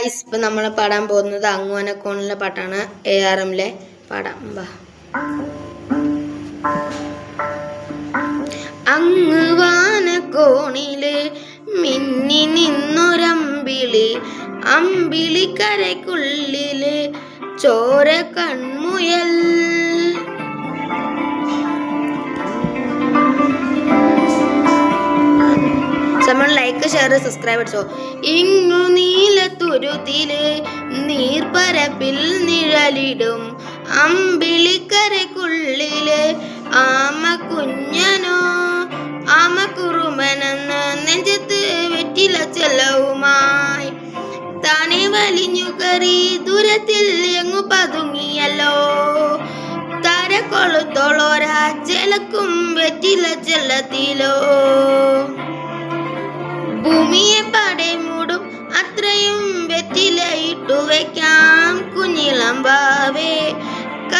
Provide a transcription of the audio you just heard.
Guys, ഇപ്പം നമ്മൾ പാടാൻ പോകുന്നത് അങ്ങുവാനക്കോണിലെ പാട്ടാണ്. ARMലെ പാടാം. അങ്ങുവാനക്കോണില് മിന്നി നിന്നൊരമ്പിളി, അമ്പിളിക്കരയ്ക്കുള്ളില് ചോര കൺമുയൽ. ലൈക്ക്, ഷെയർ, സബ്സ്ക്രൈബ് അടിച്ചോ. ഇങ്ങു നീലത്തുരുത്തില് നീർപ്പരപ്പിൽ നിഴലിടും അമ്പിളിക്കരയ്ക്കുള്ളില് ആമ കുഞ്ഞനോ ആമ കുറുമനെന്ന് നെഞ്ചത്ത് വെറ്റില ചെല്ലവുമായി താനെ വലിഞ്ഞു കറി ദൂരത്തിൽ എങ്ങു പതുങ്ങിയല്ലോ. തരക്കൊളുത്തോളോരാ ചെലക്കും വെറ്റില ചെല്ലത്തിലോ. ഭൂമിയെ പാടെ മൂടും അത്രയും വെറ്റില ഇട്ടു വയ്ക്കാം കുഞ്ഞിളം വാവേ.